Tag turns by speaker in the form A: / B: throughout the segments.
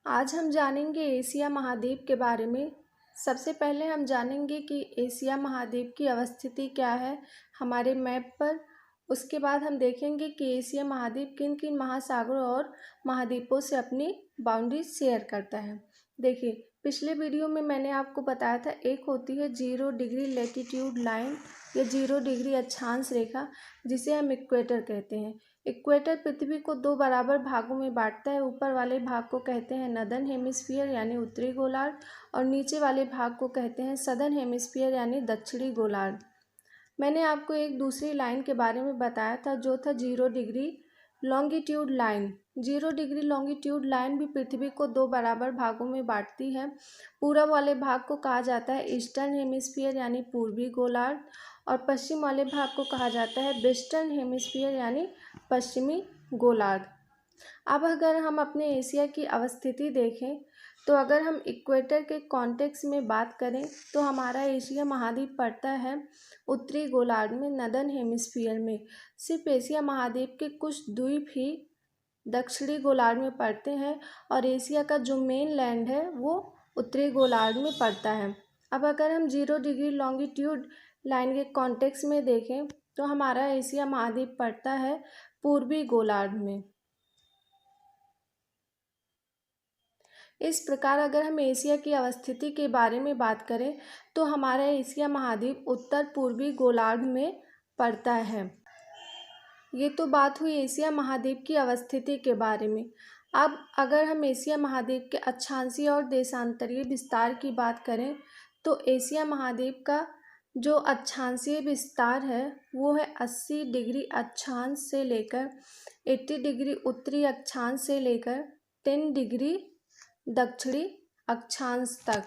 A: आज हम जानेंगे एशिया महाद्वीप के बारे में। सबसे पहले हम जानेंगे कि एशिया महाद्वीप की अवस्थिति क्या है हमारे मैप पर। उसके बाद हम देखेंगे कि एशिया महाद्वीप किन किन महासागरों और महाद्वीपों से अपनी बाउंड्री शेयर करता है। देखिए, पिछले वीडियो में मैंने आपको बताया था, एक होती है 0 डिग्री लैटिट्यूड लाइन या 0 डिग्री अक्षांश रेखा, जिसे हम इक्वेटर कहते हैं। इक्वेटर पृथ्वी को दो बराबर भागों में बांटता है। ऊपर वाले भाग को कहते हैं नदर्न हेमिस्फीयर यानी उत्तरी गोलार्ध, और नीचे वाले भाग को कहते हैं सदर्न हेमिस्फीयर यानी दक्षिणी गोलार्ध। मैंने आपको एक दूसरी लाइन के बारे में बताया था, जो था 0 degree longitude line. 0 degree longitude line भी पृथ्वी को दो बराबर भागों में बांटती है। पूरब वाले भाग को कहा जाता है ईस्टर्न हेमिस्फीयर यानी पूर्वी गोलार्ध, और पश्चिम वाले भाग को कहा जाता है वेस्टर्न हेमिस्फीयर यानी पश्चिमी गोलार्ध। अब अगर हम अपने एशिया की अवस्थिति देखें, तो अगर हम इक्वेटर के कॉन्टेक्स्ट में बात करें तो हमारा एशिया महाद्वीप पड़ता है उत्तरी गोलार्ध में, नदर्न हेमिस्फीयर में। सिर्फ एशिया महाद्वीप के कुछ द्वीप ही दक्षिणी गोलार्ध में पड़ते हैं, और एशिया का जो मेन लैंड है वो उत्तरी गोलार्ध में पड़ता है। अब अगर हम 0 डिग्री लॉन्गिट्यूड लाइन के कॉन्टेक्स्ट में देखें तो हमारा एशिया महाद्वीप पड़ता है पूर्वी गोलार्ध में। इस प्रकार अगर हम एशिया की अवस्थिति के बारे में बात करें तो हमारा एशिया महाद्वीप उत्तर पूर्वी गोलार्ध में पड़ता है। ये तो बात हुई एशिया महाद्वीप की अवस्थिति के बारे में। अब अगर हम एशिया महाद्वीप के अक्षांशीय और देशांतरीय विस्तार की बात करें तो एशिया महाद्वीप का जो अक्षांशीय विस्तार है वो है 80 डिग्री अक्षांश से लेकर 80 डिग्री उत्तरी अक्षांश से लेकर 10 डिग्री दक्षिणी अक्षांश तक।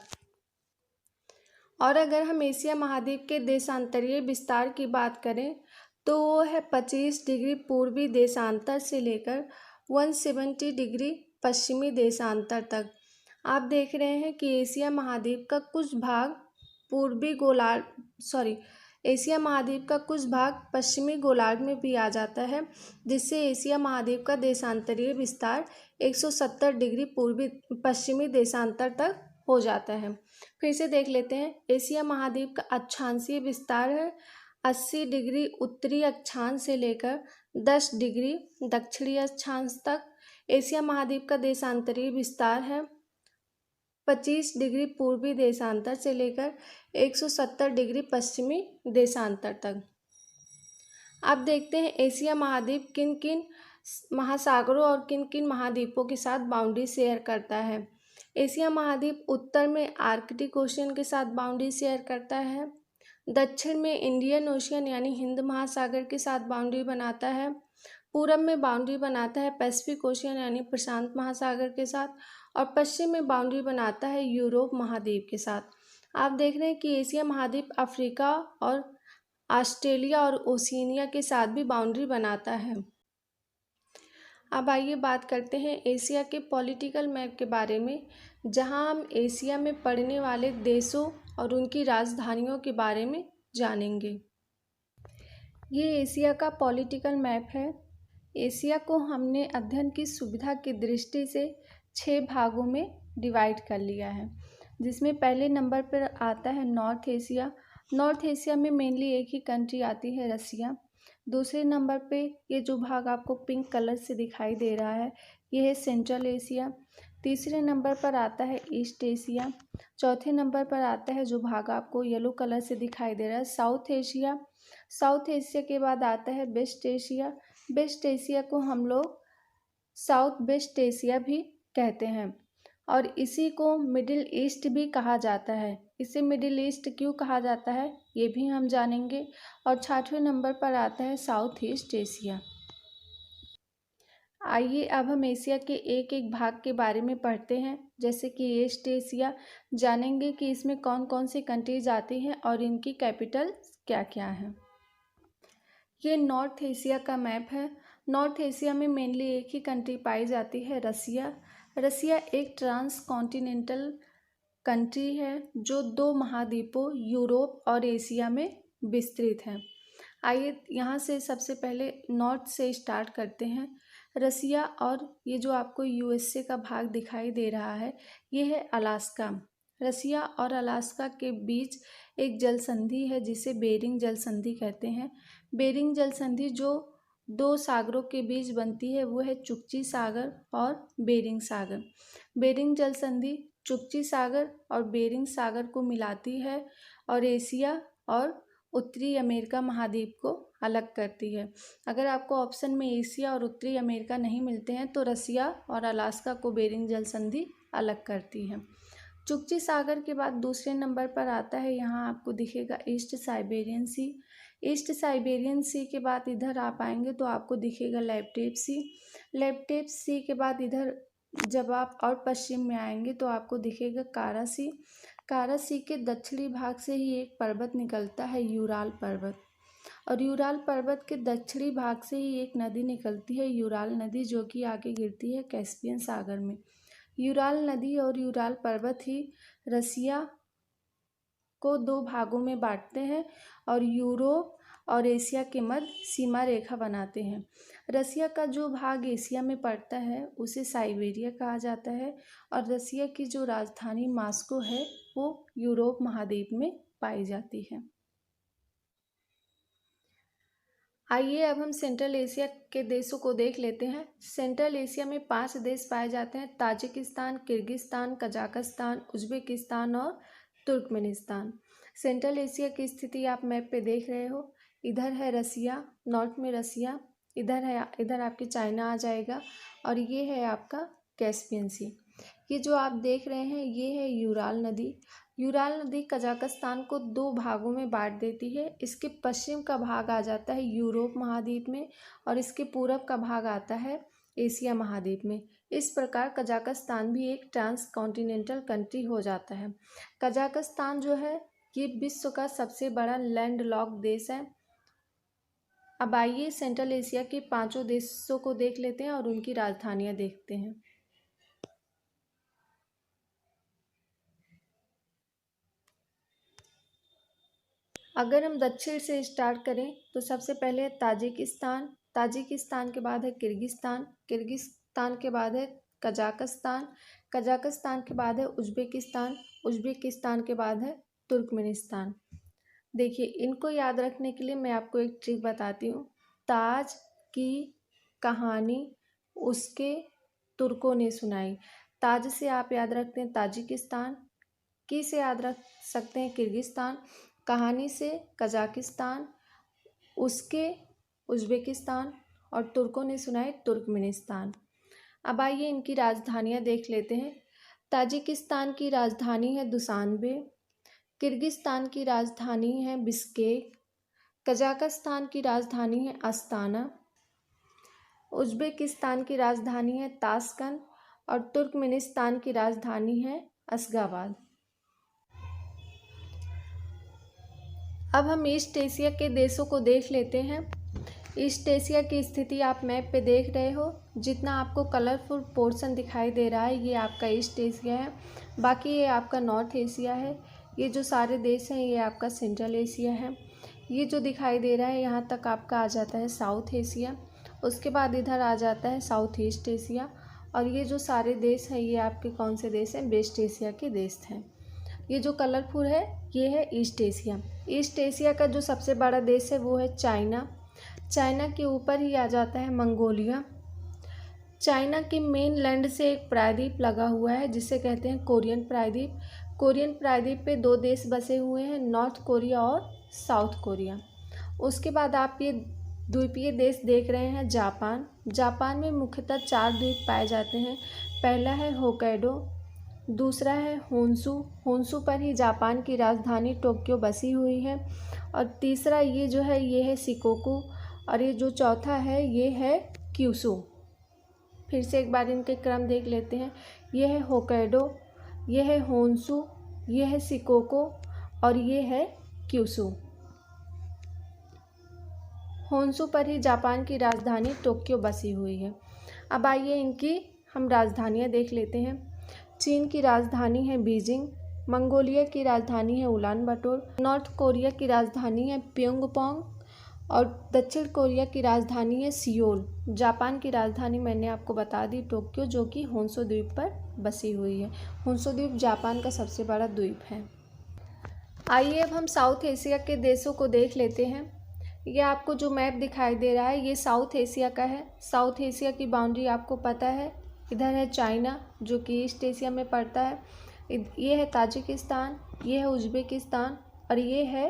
A: और अगर हम एशिया महाद्वीप के देशांतरीय विस्तार की बात करें तो वो है 25 डिग्री पूर्वी देशांतर से लेकर 170 डिग्री पश्चिमी देशांतर तक। आप देख रहे हैं कि एशिया महाद्वीप का कुछ भाग एशिया महाद्वीप का कुछ भाग पश्चिमी गोलार्ध में भी आ जाता है, जिससे एशिया महाद्वीप का देशांतरीय विस्तार 170 डिग्री पूर्वी पश्चिमी देशांतर तक हो जाता है। फिर से देख लेते हैं, एशिया महाद्वीप का अक्षांशीय विस्तार है 80 डिग्री उत्तरी अक्षांश से लेकर 10 डिग्री दक्षिणी अक्षांश तक। एशिया महाद्वीप का देशांतरीय विस्तार है 25 डिग्री पूर्वी देशांतर से लेकर 170 डिग्री पश्चिमी देशांतर तक। अब देखते हैं एशिया महाद्वीप किन किन महासागरों और किन किन महाद्वीपों के साथ बाउंड्री शेयर करता है। एशिया महाद्वीप उत्तर में आर्कटिक ओशियन के साथ बाउंड्री शेयर करता है। दक्षिण में इंडियन ओशियन यानी हिंद महासागर के साथ बाउंड्री बनाता है। पूरब में बाउंड्री बनाता है पैसिफिक ओशियन यानी प्रशांत महासागर के साथ, और पश्चिम में बाउंड्री बनाता है यूरोप महाद्वीप के साथ। आप देख रहे हैं कि एशिया महाद्वीप अफ्रीका और ऑस्ट्रेलिया और ओशिनिया के साथ भी बाउंड्री बनाता है। अब आइए बात करते हैं एशिया के पॉलिटिकल मैप के बारे में, जहां हम एशिया में पड़ने वाले देशों और उनकी राजधानियों के बारे में जानेंगे। ये एशिया का पॉलिटिकल मैप है। एशिया को हमने अध्ययन की सुविधा की दृष्टि से 6 भागों में डिवाइड कर लिया है, जिसमें पहले नंबर पर आता है नॉर्थ एशिया। नॉर्थ एशिया में मेनली एक ही कंट्री आती है, रसिया। दूसरे नंबर पे ये जो भाग आपको पिंक कलर से दिखाई दे रहा है, ये है सेंट्रल एशिया। तीसरे नंबर पर आता है ईस्ट एशिया। चौथे नंबर पर आता है जो भाग आपको येलो कलर से दिखाई दे रहा है, साउथ एशिया। साउथ एशिया के बाद आता है वेस्ट एशिया। वेस्ट एशिया को हम लोग साउथ वेस्ट एशिया भी कहते हैं, और इसी को मिडिल ईस्ट भी कहा जाता है। इसे मिडिल ईस्ट क्यों कहा जाता है ये भी हम जानेंगे। और 6वें नंबर पर आता है साउथ ईस्ट एशिया। आइए अब हम एशिया के एक एक भाग के बारे में पढ़ते हैं। जैसे कि ईस्ट एशिया, जानेंगे कि इसमें कौन कौन सी कंट्रीज आती हैं और इनकी कैपिटल क्या क्या है। ये नॉर्थ एशिया का मैप है। नॉर्थ एशिया में मेनली एक ही कंट्री पाई जाती है, रसिया। रसिया एक ट्रांस कॉन्टिनेंटल कंट्री है जो 2 महाद्वीपों यूरोप और एशिया में विस्तृत है। आइए यहाँ से सबसे पहले नॉर्थ से स्टार्ट करते हैं। रसिया और ये जो आपको यूएसए का भाग दिखाई दे रहा है ये है अलास्का। रसिया और अलास्का के बीच एक जल संधि है जिसे बेरिंग जल संधि कहते हैं। बेरिंग जल संधि जो दो सागरों के बीच बनती है वो है चुकची सागर और बेरिंग सागर। बेरिंग जल संधि चुकची सागर और बेरिंग सागर को मिलाती है और एशिया और उत्तरी अमेरिका महाद्वीप को अलग करती है। अगर आपको ऑप्शन में एशिया और उत्तरी अमेरिका नहीं मिलते हैं तो रसिया और अलास्का को बेरिंग जल संधि अलग करती है। चुकची सागर के बाद दूसरे नंबर पर आता है, यहाँ आपको दिखेगा ईस्ट साइबेरियन सी। ईस्ट साइबेरियन सी के बाद इधर आप आएंगे तो आपको दिखेगा लेप्टेप सी। लेप्टेप सी के बाद इधर जब आप और पश्चिम में आएंगे तो आपको दिखेगा कारा सी। कारा सी के दक्षिणी भाग से ही एक पर्वत निकलता है यूराल पर्वत, और यूराल पर्वत के दक्षिणी भाग से ही एक नदी निकलती है यूराल नदी, जो कि आगे गिरती है कैस्पियन सागर में। यूराल नदी और यूराल पर्वत ही रसिया को दो भागों में बांटते हैं और यूरोप और एशिया के मध्य सीमा रेखा बनाते हैं। रसिया का जो भाग एशिया में पड़ता है उसे साइबेरिया कहा जाता है और रसिया की जो राजधानी मॉस्को है वो यूरोप महाद्वीप में पाई जाती है। आइए अब हम सेंट्रल एशिया के देशों को देख लेते हैं। सेंट्रल एशिया में 5 देश पाए जाते हैं, ताजिकिस्तान, किर्गिस्तान, कजाकिस्तान, उज्बेकिस्तान और तुर्कमेनिस्तान। सेंट्रल एशिया की स्थिति आप मैप पे देख रहे हो, इधर है रसिया, नॉर्थ में रसिया, इधर आपके चाइना आ जाएगा और ये है आपका कैस्पियन सी। ये जो आप देख रहे हैं ये है यूराल नदी। यूराल नदी कजाकिस्तान को दो भागों में बांट देती है। इसके पश्चिम का भाग आ जाता है यूरोप महाद्वीप में और इसके पूरब का भाग आता है एशिया महाद्वीप में। इस प्रकार कजाकिस्तान भी एक ट्रांस कॉन्टिनेंटल कंट्री हो जाता है। कजाकिस्तान जो है ये विश्व का सबसे बड़ा लैंड लॉक देश है। अब आइए सेंट्रल एशिया के 5 देशों को देख लेते हैं और उनकी राजधानियां देखते हैं। अगर हम दक्षिण से स्टार्ट करें तो सबसे पहले है ताजिकिस्तान, ताजिकिस्तान के बाद है किर्गिस्तान, किर्गिस्तान के बाद है कजाकिस्तान, कजाकिस्तान के बाद है उज्बेकिस्तान, उज्बेकिस्तान के बाद है तुर्कमेनिस्तान। देखिए इनको याद रखने के लिए मैं आपको एक ट्रिक बताती हूँ। ताज की कहानी उसके तुर्कों ने सुनाई। ताज से आप याद रखते हैं ताजिकिस्तान, की से याद रख सकते हैं किर्गिस्तान, कहानी से कजाकिस्तान, उसके उज्बेकिस्तान और तुर्कों ने सुनाई तुर्कमेनिस्तान। अब आइए इनकी राजधानियां देख लेते हैं। ताजिकिस्तान की राजधानी है दुशानबे, किर्गिस्तान की राजधानी है बिश्केक, कजाकिस्तान की राजधानी है अस्ताना, उज्बेकिस्तान की राजधानी है ताशकंद और तुर्कमेनिस्तान की राजधानी है अशगाबाद। अब हम ईस्ट एशिया के देशों को देख लेते हैं। ईस्ट एशिया की स्थिति आप मैप पे देख रहे हो, जितना आपको कलरफुल पोर्शन दिखाई दे रहा है ये आपका ईस्ट एशिया है, बाकी ये आपका नॉर्थ एशिया है। ये जो सारे देश हैं ये आपका सेंट्रल एशिया है। ये जो दिखाई दे रहा है यहाँ तक आपका आ जाता है साउथ एशिया, उसके बाद इधर आ जाता है साउथ ईस्ट एशिया और ये जो सारे देश हैं ये आपके कौन से देश हैं, वेस्ट एशिया के देश हैं। ये जो कलरफुल है ये है ईस्ट एशिया। ईस्ट एशिया का जो सबसे बड़ा देश है वो है चाइना। चाइना के ऊपर ही आ जाता है मंगोलिया। चाइना के मेन लैंड से एक प्रायद्वीप लगा हुआ है जिसे कहते हैं कोरियन प्रायद्वीप। कोरियन प्रायद्वीप पे 2 देश बसे हुए हैं, नॉर्थ कोरिया और साउथ कोरिया। उसके बाद आप ये द्वीपीय देश देख रहे हैं जापान। जापान में मुख्यतः 4 द्वीप पाए जाते हैं। पहला है होक्काइडो, दूसरा है होन्शु, होन्शु पर ही जापान की राजधानी टोक्यो बसी हुई है, और तीसरा ये जो है ये है शिकोकू, और ये जो चौथा है ये है क्यूशू। फिर से एक बार इनके क्रम देख लेते हैं। ये है होक्काइडो, ये है होन्शु, ये है शिकोको और ये है क्यूशू। होन्शु पर ही जापान की राजधानी टोक्यो बसी हुई है। अब आइए इनकी हम राजधानियाँ देख लेते हैं। चीन की राजधानी है बीजिंग, मंगोलिया की राजधानी है उलान बटोर, नॉर्थ कोरिया की राजधानी है प्योंगयांग, और दक्षिण कोरिया की राजधानी है सियोल। जापान की राजधानी मैंने आपको बता दी टोक्यो, जो कि होन्शु द्वीप पर बसी हुई है। होन्शु द्वीप जापान का सबसे बड़ा द्वीप है। आइए अब हम साउथ एशिया के देशों को देख लेते हैं। ये आपको जो मैप दिखाई दे रहा है ये साउथ एशिया का है। साउथ एशिया की बाउंड्री आपको पता है, इधर है चाइना जो कि ईस्ट एशिया में पड़ता है, ये है ताजिकिस्तान, ये है उज्बेकिस्तान और ये है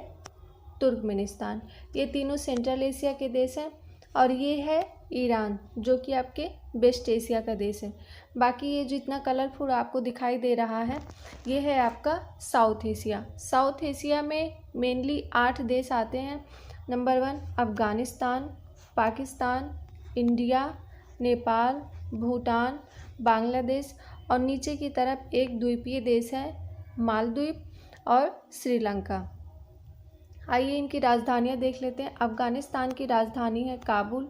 A: तुर्कमेनिस्तान। ये तीनों सेंट्रल एशिया के देश हैं। और ये है ईरान जो कि आपके वेस्ट एशिया का देश है। बाकी ये जितना कलरफुल आपको दिखाई दे रहा है ये है आपका साउथ एशिया। साउथ एशिया में मेनली 8 देश आते हैं। नंबर 1 अफ़गानिस्तान, पाकिस्तान, इंडिया, नेपाल, भूटान, बांग्लादेश और नीचे की तरफ एक द्वीपीय देश है मालदीव और श्रीलंका। आइए इनकी राजधानियाँ देख लेते हैं। अफ़गानिस्तान की राजधानी है काबुल,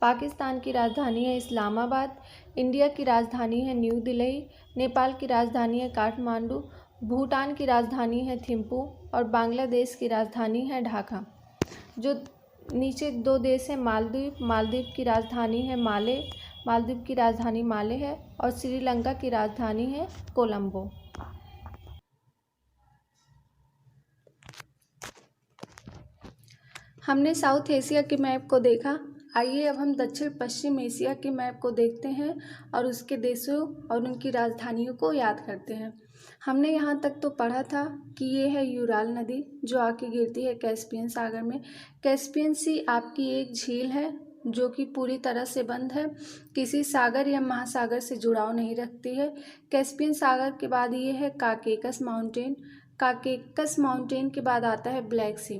A: पाकिस्तान की राजधानी है इस्लामाबाद, इंडिया की राजधानी है न्यू दिल्ली, नेपाल की राजधानी है काठमांडू, भूटान की राजधानी है थिम्पू और बांग्लादेश की राजधानी है ढाका। जो नीचे 2 देश हैं मालदीव, मालदीव की राजधानी है माले, मालदीव की राजधानी माले है और श्रीलंका की राजधानी है कोलंबो। हमने साउथ एशिया के मैप को देखा। आइए अब हम दक्षिण पश्चिम एशिया के मैप को देखते हैं और उसके देशों और उनकी राजधानियों को याद करते हैं। हमने यहाँ तक तो पढ़ा था कि ये है यूराल नदी जो आके गिरती है कैस्पियन सागर में। कैस्पियन सी आपकी एक झील है जो कि पूरी तरह से बंद है, किसी सागर या महासागर से जुड़ाव नहीं रखती है। कैस्पियन सागर के बाद ये है काकेकस माउंटेन, काकेकस माउंटेन के बाद आता है ब्लैक सी।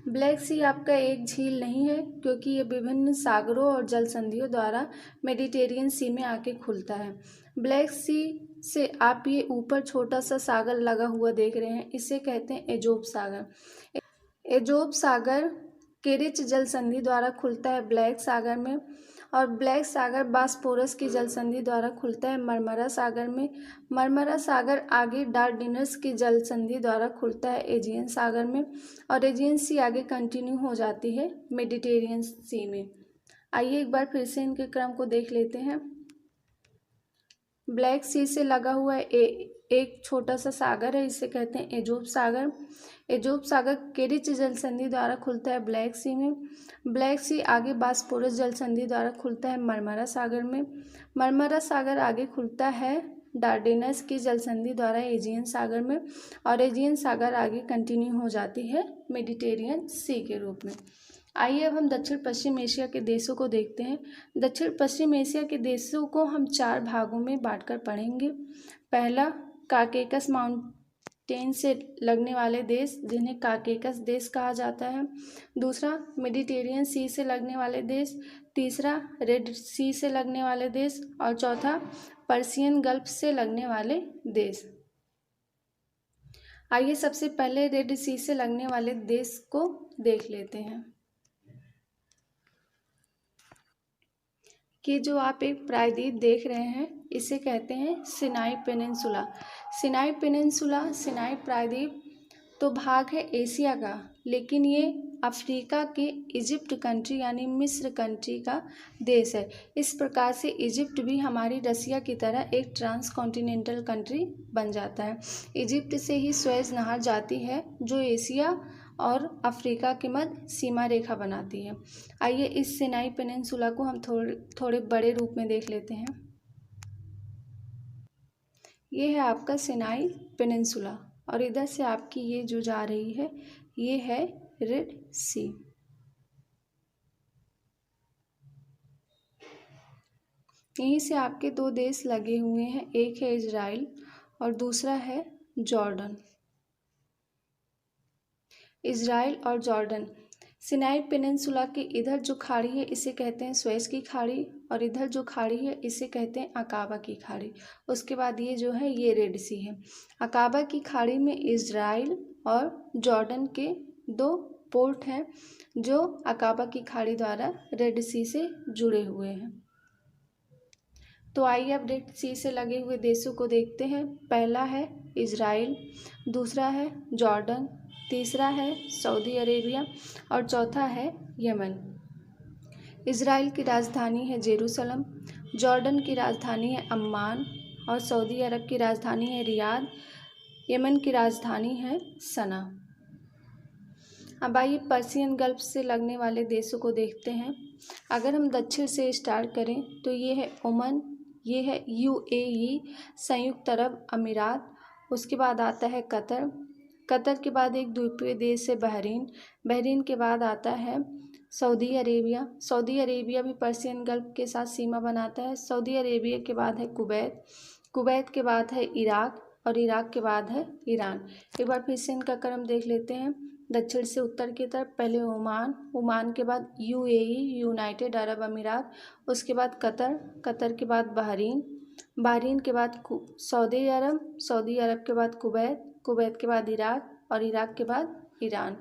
A: ब्लैक सी आपका एक झील नहीं है क्योंकि ये विभिन्न सागरों और जल संधियों द्वारा मेडिटेरियन सी में आके खुलता है। ब्लैक सी से आप ये ऊपर छोटा सा सागर लगा हुआ देख रहे हैं, इसे कहते हैं एजोब सागर। एजोब सागर केरिच जल संधि द्वारा खुलता है ब्लैक सागर में और ब्लैक सागर बास्पोरस की जल संधि द्वारा खुलता है मरमरा सागर में। मरमरा सागर आगे डार्डिनस की जल संधि द्वारा खुलता है एजियन सागर में और एजियन सी आगे कंटिन्यू हो जाती है मेडिटेरियन सी में। आइए एक बार फिर से इनके क्रम को देख लेते हैं। ब्लैक सी से लगा हुआ एक छोटा सा सागर है, इसे कहते हैं एजोब सागर। एजोब सागर केरिच जल संधि द्वारा खुलता है ब्लैक सी में। ब्लैक सी आगे बास्पोरस जल संधि द्वारा खुलता है मरमरा सागर में। मरमरा सागर आगे खुलता है डार्डेनस की जल संधि द्वारा एजियन सागर में और एजियन सागर आगे कंटिन्यू हो जाती है मेडिटेरियन सी के रूप में। आइए अब हम दक्षिण पश्चिम एशिया के देशों को देखते हैं। दक्षिण पश्चिम एशिया के देशों को हम 4 भागों में बांटकर पढ़ेंगे। पहला काकेकस माउंटेन से लगने वाले देश जिन्हें काकेकस देश कहा जाता है। दूसरा मेडिटेरियन सी से लगने वाले देश। तीसरा रेड सी से लगने वाले देश और चौथा पर्शियन गल्फ से लगने वाले देश। आइए सबसे पहले रेड सी से लगने वाले देश को देख लेते हैं। कि जो आप एक प्रायद्वीप देख रहे हैं इसे कहते हैं सिनाई पेनिनसुला। सिनाई पेनिनसुला, सिनाई प्रायद्वीप तो भाग है एशिया का, लेकिन ये अफ्रीका के इजिप्ट कंट्री यानी मिस्र कंट्री का देश है। इस प्रकार से इजिप्ट भी हमारी रसिया की तरह एक ट्रांस कॉन्टिनेंटल कंट्री बन जाता है। इजिप्ट से ही सुएज नहर जाती है जो एशिया और अफ्रीका के मध्य सीमा रेखा बनाती है। आइए इस सिनाई पेनिनसुला को हम थोड़े बड़े रूप में देख लेते हैं। ये है आपका सिनाई पेनिनसुला और इधर से आपकी ये जो जा रही है ये है रेड सी। यहीं से आपके 2 देश लगे हुए हैं, एक है इजराइल और दूसरा है जॉर्डन। इजराइल और जॉर्डन। सिनाई पेनिनसुला के इधर जो खाड़ी है इसे कहते हैं सुएज की खाड़ी और इधर जो खाड़ी है इसे कहते हैं अकाबा की खाड़ी। उसके बाद ये जो है ये रेड सी है। अकाबा की खाड़ी में इजराइल और जॉर्डन के 2 पोर्ट हैं जो अकाबा की खाड़ी द्वारा रेड सी से जुड़े हुए हैं। तो आइए अब रेड सी से लगे हुए देशों को देखते हैं। पहला है इजराइल, दूसरा है जॉर्डन, तीसरा है सऊदी अरेबिया और चौथा है यमन। इज़राइल की राजधानी है जेरूसलम, जॉर्डन की राजधानी है अम्मान और सऊदी अरब की राजधानी है रियाद। यमन की राजधानी है सना। अब आइए पर्शियन गल्फ से लगने वाले देशों को देखते हैं। अगर हम दक्षिण से स्टार्ट करें तो ये है ओमान, ये है यूएई संयुक्त अरब अमीरात, उसके बाद आता है कतर, कतर के बाद एक द्वीपीय देश है बहरीन, बहरीन के बाद आता है सऊदी अरेबिया, सऊदी अरेबिया भी पर्शियन गल्फ के साथ सीमा बनाता है। सऊदी अरेबिया के बाद है कुवैत, कुवैत के बाद है इराक और इराक के बाद है ईरान। एक बार फिर से इनका क्रम देख लेते हैं दक्षिण से उत्तर की तरफ। पहले ओमान, ओमान के बाद यूएई यूनाइटेड अरब अमीरात, उसके बाद कतर, कतर के बाद बहरीन, बहरीन के बाद सऊदी अरब, सऊदी अरब के बाद कुवैत, कुवैत के बाद इराक और इराक के बाद ईरान।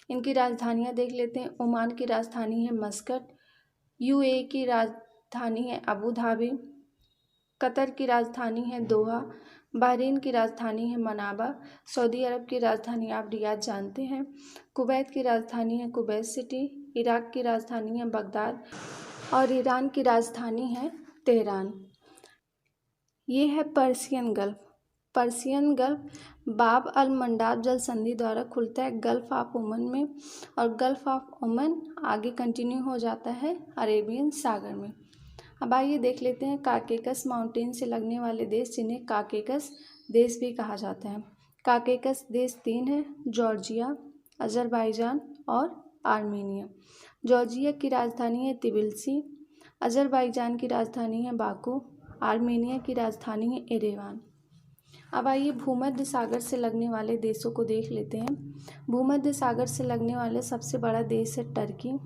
A: इनकी राजधानियाँ देख लेते हैं। ओमान की राजधानी है मस्कट, यूएई की राजधानी है अबू धाबी, कतर की राजधानी है दोहा, बहरीन की राजधानी है मनाबा, सऊदी अरब की राजधानी आप रियाद जानते हैं, कुवैत की राजधानी है कुवैत सिटी, इराक की राजधानी है बगदाद और ईरान की राजधानी है तेहरान। ये है पर्शियन गल्फ। पर्शियन गल्फ बाब अल मंडाब जल संधि द्वारा खुलता है गल्फ ऑफ ओमान में और गल्फ ऑफ ओमान आगे कंटिन्यू हो जाता है अरेबियन सागर में। अब आइए देख लेते हैं काकेकस माउंटेन से लगने वाले देश जिन्हें काकेकस देश भी कहा जाता है। काकेकस देश 3 है, जॉर्जिया, अजरबैजान और आर्मेनिया। जॉर्जिया की राजधानी है तिबिलिसी, अजरबैजान की राजधानी है बाकू, आर्मेनिया की राजधानी है एरेवान। अब आइए भूमध्य सागर से लगने वाले देशों को देख लेते हैं। भूमध्य सागर से लगने वाले सबसे बड़ा देश है टर्की,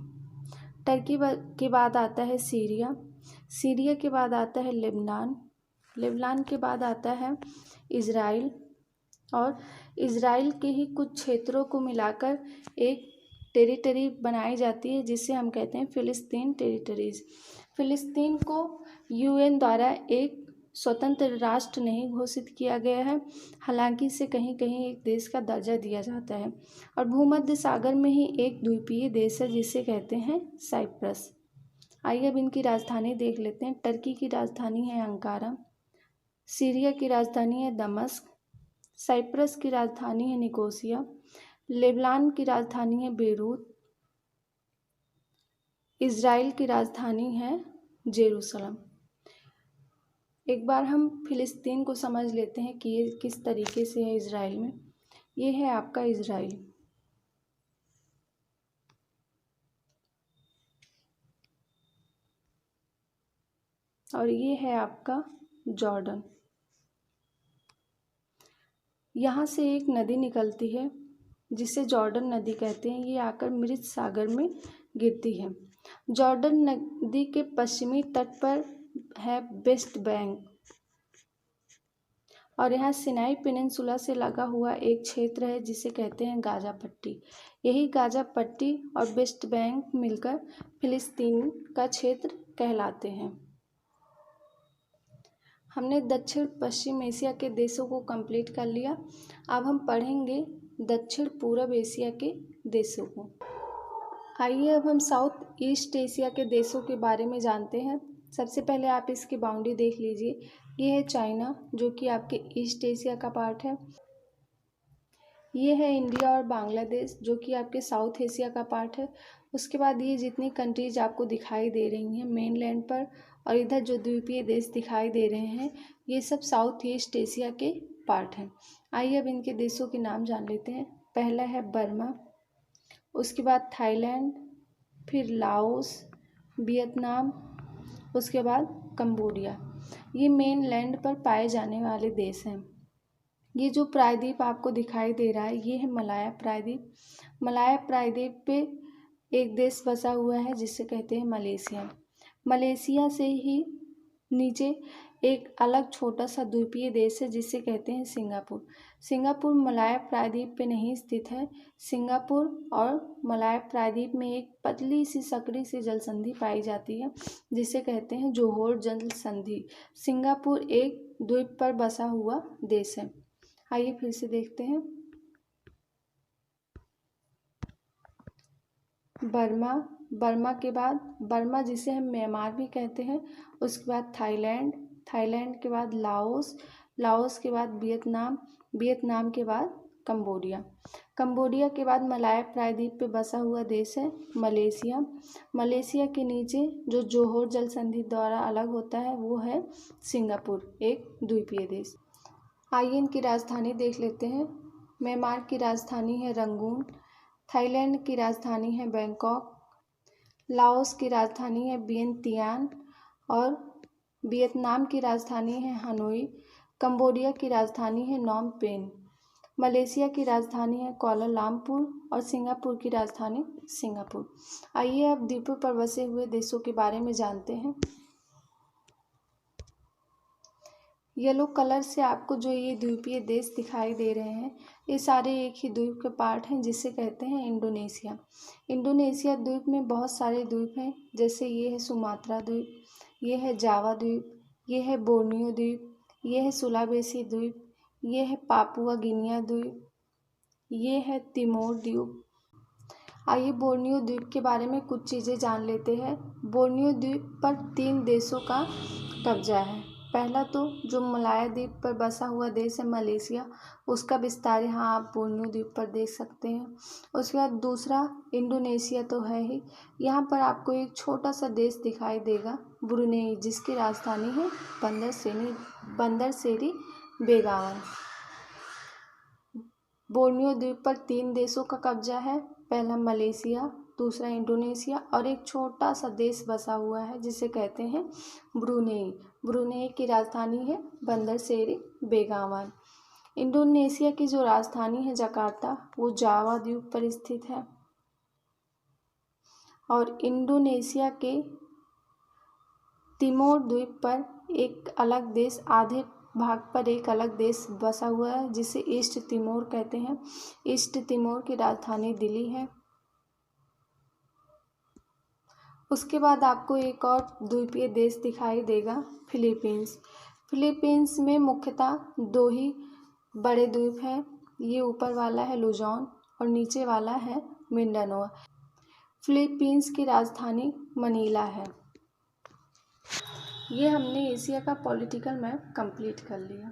A: टर्की के बाद आता है सीरिया, सीरिया के बाद आता है लेबनान, लेबनान के बाद आता है इज़राइल और इज़राइल के ही कुछ क्षेत्रों को मिलाकर एक टेरिटरी बनाई जाती है जिसे हम कहते हैं फ़िलिस्तीन टेरिटरीज़। फ़िलिस्तीन को यूएन द्वारा एक स्वतंत्र राष्ट्र नहीं घोषित किया गया है, हालांकि इसे कहीं कहीं एक देश का दर्जा दिया जाता है और भूमध्य सागर में ही एक द्वीपीय देश है जिसे कहते हैं साइप्रस। आइए अब इनकी राजधानी देख लेते हैं। टर्की की राजधानी है अंकारा, सीरिया की राजधानी है दमस्क, साइप्रस की राजधानी है निकोसिया, लेबनान की राजधानी है बेरूत, इज़राइल की राजधानी है जेरूसलम। एक बार हम फ़िलिस्तीन को समझ लेते हैं कि ये किस तरीके से है इज़राइल में। ये है आपका इज़राइल, और ये है आपका जॉर्डन। यहाँ से एक नदी निकलती है जिसे जॉर्डन नदी कहते हैं, ये आकर मृत सागर में गिरती है। जॉर्डन नदी के पश्चिमी तट पर है वेस्ट बैंक और यहाँ सिनाई पेनिनसुला से लगा हुआ एक क्षेत्र है जिसे कहते हैं गाजा पट्टी। यही गाजा पट्टी और वेस्ट बैंक मिलकर फ़िलिस्तीन का क्षेत्र कहलाते हैं। हमने दक्षिण पश्चिम एशिया के देशों को कंप्लीट कर लिया। अब हम पढ़ेंगे दक्षिण पूर्व एशिया के देशों को। आइए अब हम साउथ ईस्ट एशिया के देशों के बारे में जानते हैं। सबसे पहले आप इसकी बाउंड्री देख लीजिए। ये है चाइना जो कि आपके ईस्ट एशिया का पार्ट है। ये है इंडिया और बांग्लादेश जो कि आपके साउथ एशिया का पार्ट है। उसके बाद ये जितनी कंट्रीज आपको दिखाई दे रही हैं मेन लैंड पर और इधर जो द्वीपीय देश दिखाई दे रहे हैं ये सब साउथ ईस्ट एशिया के पार्ट हैं। आइए अब इनके देशों के नाम जान लेते हैं। पहला है बर्मा, उसके बाद थाईलैंड, फिर लाओस, वियतनाम, उसके बाद कंबोडिया। ये मेन लैंड पर पाए जाने वाले देश हैं। ये जो प्रायद्वीप आपको दिखाई दे रहा है ये है मलाया प्रायद्वीप। मलाया प्रायद्वीप पे एक देश बसा हुआ है जिसे कहते हैं मलेशिया। मलेशिया से ही नीचे एक अलग छोटा सा द्वीपीय देश है जिसे कहते हैं सिंगापुर। सिंगापुर मलाया प्रायद्वीप पे नहीं स्थित है। सिंगापुर और मलाया प्रायद्वीप में एक पतली सी सकड़ी सी जल संधि पाई जाती है जिसे कहते हैं जोहोर जल संधि। सिंगापुर एक द्वीप पर बसा हुआ देश है। आइए फिर से देखते हैं। बर्मा, बर्मा के बाद बर्मा जिसे हम म्यांमार भी कहते हैं, उसके बाद थाईलैंड, थाईलैंड के बाद लाओस, लाओस के बाद वियतनाम, वियतनाम के बाद कंबोडिया, कंबोडिया के बाद मलाया प्रायद्वीप पे बसा हुआ देश है मलेशिया, मलेशिया के नीचे जो जोहोर जल संधि द्वारा अलग होता है वो है सिंगापुर, एक द्वीपीय देश। आइए इनकी राजधानी देख लेते हैं। म्यांमार की राजधानी है रंगून, थाईलैंड की राजधानी है बैंकॉक, लाओस की राजधानी है वियंतियान और वियतनाम की राजधानी है हनोई, कंबोडिया की राजधानी है नॉम पेन, मलेशिया की राजधानी है कुआलालंपुर और सिंगापुर की राजधानी सिंगापुर। आइए अब द्वीपों पर बसे हुए देशों के बारे में जानते हैं। येलो कलर से आपको जो ये द्वीपीय देश दिखाई दे रहे हैं, ये सारे एक ही द्वीप के पार्ट हैं जिसे कहते हैं इंडोनेशिया। इंडोनेशिया द्वीप में बहुत सारे द्वीप हैं, जैसे ये है सुमात्रा द्वीप, ये है जावा द्वीप, ये है बोर्नियो द्वीप, ये है सुलावेसी द्वीप, ये है पापुआ गिनिया द्वीप, ये है तिमोर द्वीप। आइए बोर्नियो द्वीप के बारे में कुछ चीज़ें जान लेते हैं। बोर्नियो द्वीप पर 3 देशों का कब्जा है। पहला तो जो मलाया द्वीप पर बसा हुआ देश है मलेशिया, उसका विस्तार यहाँ आप बोर्नियो द्वीप पर देख सकते हैं। उसके बाद दूसरा इंडोनेशिया तो है ही, यहाँ पर आपको एक छोटा सा देश दिखाई देगा ब्रुनेई, जिसकी राजधानी है बंदर सेरी बेगावन। बोर्नियो द्वीप पर 3 देशों का कब्जा है, पहला मलेशिया, दूसरा इंडोनेशिया और एक छोटा सा देश बसा हुआ है जिसे कहते हैं ब्रुनेई। ब्रुनेई की राजधानी है बंदर सेरी बेगावन। इंडोनेशिया की जो राजधानी है जकार्ता, वो जावा द्वीप पर स्थित है। और इंडोनेशिया के तिमोर द्वीप पर एक अलग देश, आधे भाग पर एक अलग देश बसा हुआ है जिसे ईस्ट तिमोर कहते हैं। ईस्ट तिमोर की राजधानी दिल्ली है। उसके बाद आपको एक और द्वीपीय देश दिखाई देगा फिलीपींस। फिलीपींस में मुख्यतः 2 ही बड़े द्वीप हैं, ये ऊपर वाला है लुजोन और नीचे वाला है मिंडानो। फिलीपींस की राजधानी मनीला है। ये हमने एशिया का पॉलिटिकल मैप कंप्लीट कर लिया।